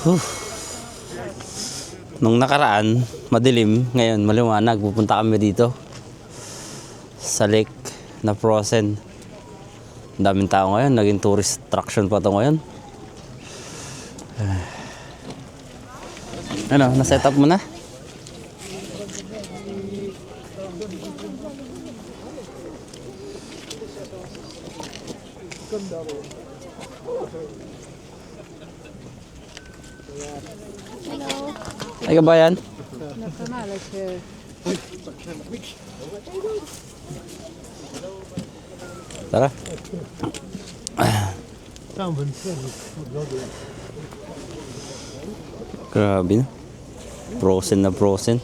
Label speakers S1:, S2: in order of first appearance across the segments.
S1: Huh. Nung nakaraan, madilim. Ngayon, maliwanag. Pupunta kami dito sa lake na frozen. Ang daming tao ngayon. Naging tourist attraction pa ito ngayon. Ano, na-set up mo na? Ay kabayan? Tara. Grabe na. Frozen na frozen.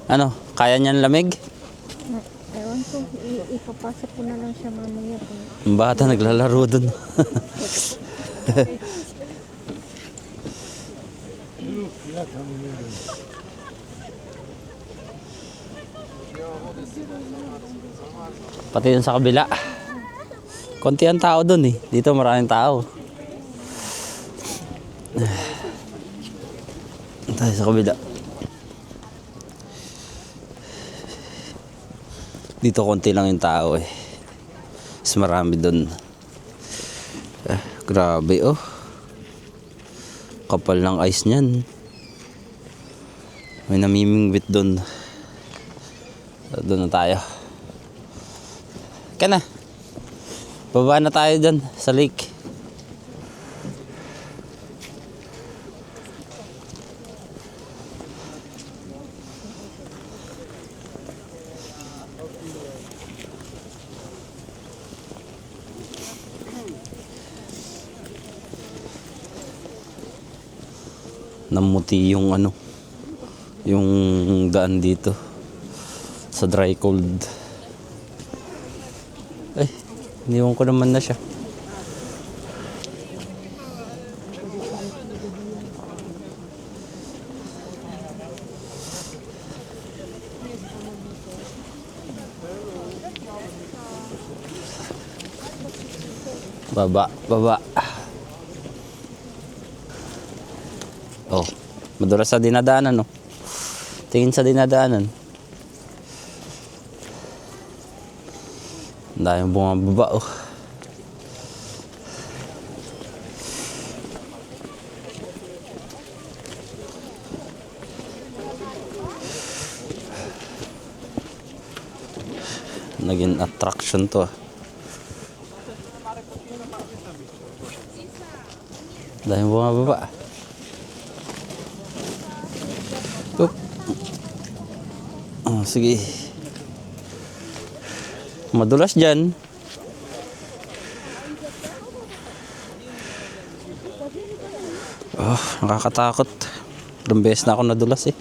S1: Ano? Kaya niyan lamig?
S2: Ewan ko, ipapasok ko na lang siya mamaya po.
S1: Ang bata naglalaro dun. Pati dun sa kabila. Konti ang tao dun eh. Dito maraming tao. Tayo sa kabila. Dito konti lang yung tao eh. Mas marami dun. Grabe oh. Kapal ng ice niyan. May namimingwit dun. Doon na tayo. Kaya na. Baba na tayo dyan sa lake. Namuti yung ano, yung daan dito sa dry cold. Ay, iniwan ko naman na siya. Baba, baba. Oh, madulas sa dinadaanan, no? Tingin sa dinadaanan. Ang daming bumababa, oh. Naging attraction to, ah. Ang daming bumababa. Oh, sige. Madulas dyan. Oh, nakakatakot. Ilang beses na ako nadulas eh.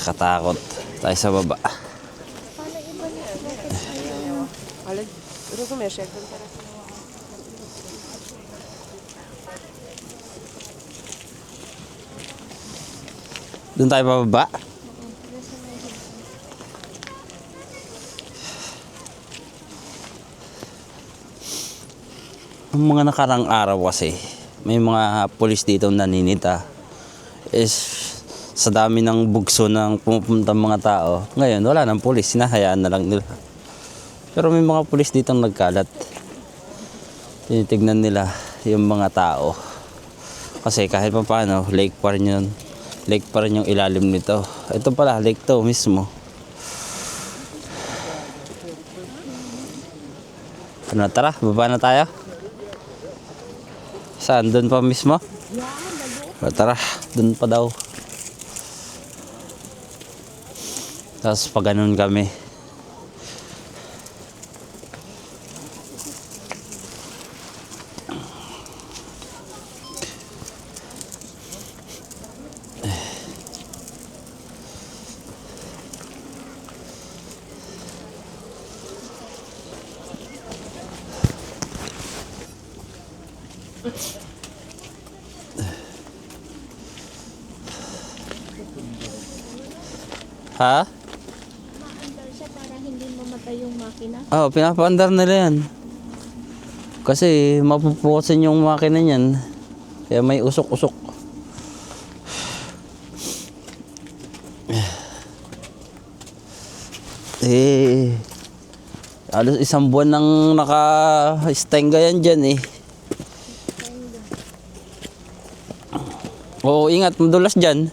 S1: Katakot. Tayo sa baba. Doon tayo bababa. Ang mga nakarang araw kasi, may mga pulis dito naninita. Sa dami ng bugso ng pumupuntang mga tao, ngayon wala nang pulis, sinahayaan na lang nila. Pero may mga pulis dito nagkalat. Tinitignan nila yung mga tao. Kasi kahit pa paano, lake pa rin yun. Lake pa rin yung ilalim nito. Ito pala, lake to mismo. Ano, tara, baba na tayo. Saan? Doon pa mismo? Tara, doon pa daw. Tapos pag ganun kami. Ha?
S2: Maandar siya para hindi mamatay yung makina.
S1: Oh, pinapaandar nila yan. Kasi mapupukasin yung makina niyan. Kaya may usok-usok. Alos isang buwan nang naka-stenga yan dyan eh. Oo, ingat, madulas dyan.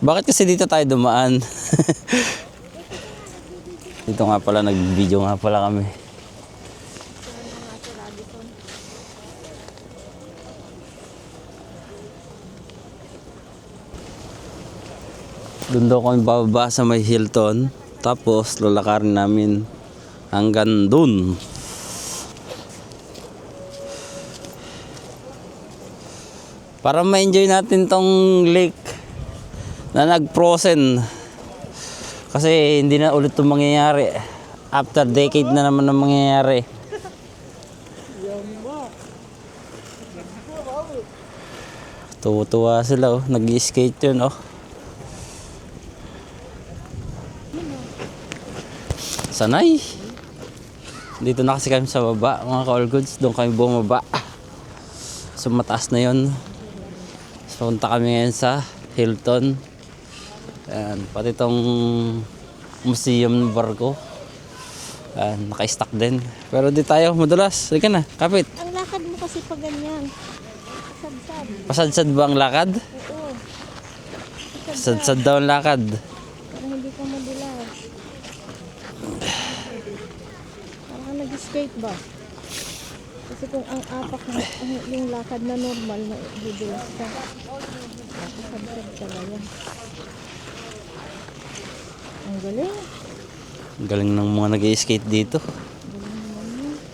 S1: Bakit kasi dito tayo dumaan? Dito nga pala, nag-video nga pala kami. Doon daw kami bababa sa may Hilton. Tapos lalakarin namin hanggang dun. Para ma-enjoy natin tong lake na nag-frozen. Kasi hindi na ulit itong mangyayari. After decade na naman ang mangyayari. Tuwa-tuwa sila oh. Nag-skate yun oh. Sanay. Dito na kasi kami sa baba, mga ka-all goods. Doon kami bumaba. So mataas na yun. So punta kami ngayon sa Hilton. Ayan, pati itong museum ng barko. Ayan, naka-stack din. Pero di tayo madulas. Sige na, kapit.
S2: Ang lakad mo kasi pag ganyan. Sadsad.
S1: Pasadsad ba ang lakad?
S2: Oo.
S1: Pasadsad daw ang lakad.
S2: Para hindi ka madulas. Para ka nag-skate ba? Kasi kung ang apak na yung lakad na normal na bidulas ka. Sadsad talaga. Ang galing.
S1: Ang galing ng mga nag-skate dito.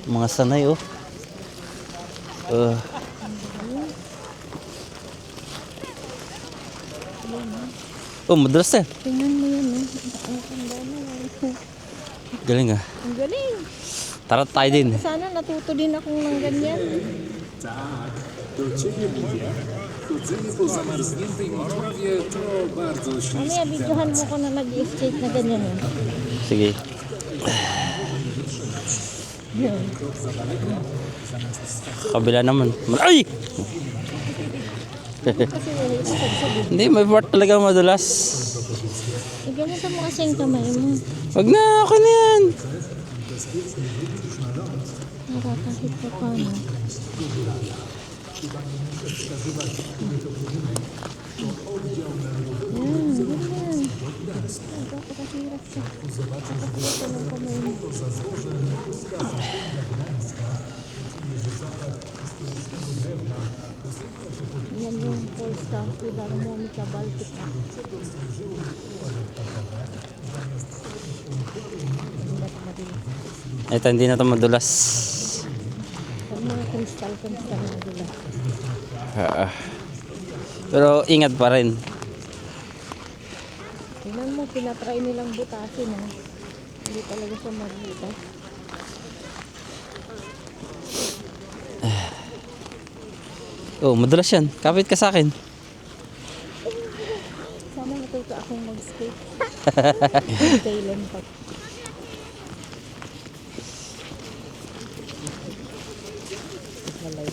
S1: Mga sanay oh. Oh, madulas na.
S2: Tingnan mo yan eh. Ang tanda na yan.
S1: Galing ah.
S2: Ang galing.
S1: Tara tayo din.
S2: Sana natuto din akong ng ganyan.
S3: Tak, do ciebie mówię. Chodzenie po zamarzniętej mgławie to bardzo śliskie.
S2: Mamaya, videohan mo ko na nag-skate na ganyan eh.
S1: Sige.
S2: Yun.
S1: Kabila naman. Ay!
S2: Kasi sadsad.
S1: Hindi, may part talaga madulas.
S2: Ganito mo kasi yung kamay mo.
S1: Wag na, okay na yan.
S2: Nakakahit pa paano. Yan, ganyan. Nagpapakahirap siya. Nakakahirap pa ng kamay mo. Yan yung Polska. Philharmonica Baltica.
S1: Ito, hindi na ito madulas.
S2: Pag mga kristal na dula.
S1: Pero ingat pa rin.
S2: Tingnan mo, pinatry nilang butasin ha. Hindi talaga siya magbutas.
S1: Oh, madulas yan. Kapit ka sa akin.
S2: Sana natuto akong mag-skate. Kailan pa. Malay.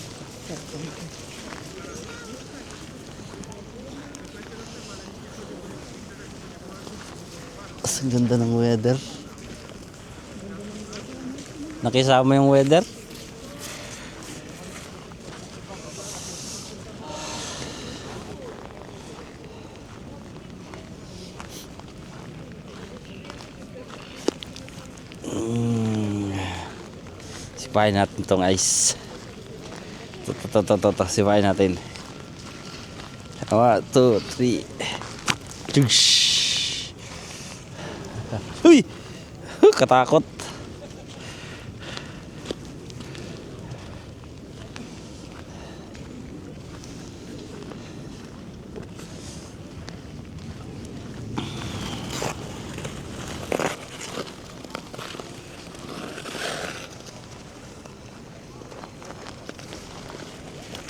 S1: Ang ganda ng weather. Nakisama yung weather. Sipahin natin tong ice. Ito. Sipahin natin. 1, 2, 3. Tsush! Uy! Katakot.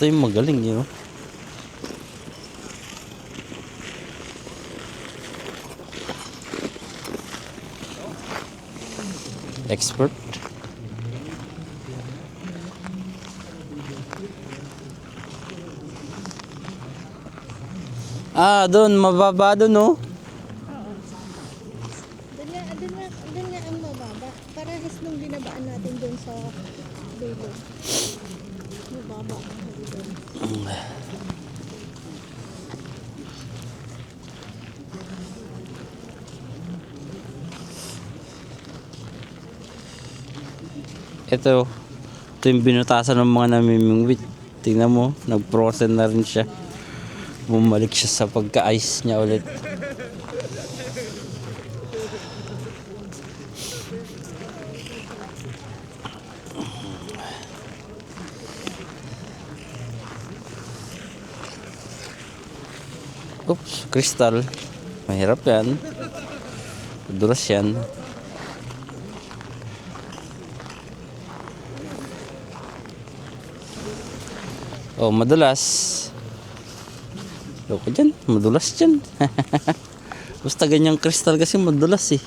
S1: Ito yung magaling yun. Expert. Doon, mababa doon, no?
S2: Doon nga ang mababa. Parehas nung binabaan natin doon sa dulo. Mababa ang hali doon.
S1: Ito yung binutasan ng mga namimingwit. Tingnan mo, nag-frozen na rin siya. Bumalik siya sa pagka-ice niya ulit. Oops, crystal. Mahirap yan. Madulas yan. Oh, madulas. Loko dyan, madulas dyan. Basta ganyang crystal kasi madulas eh.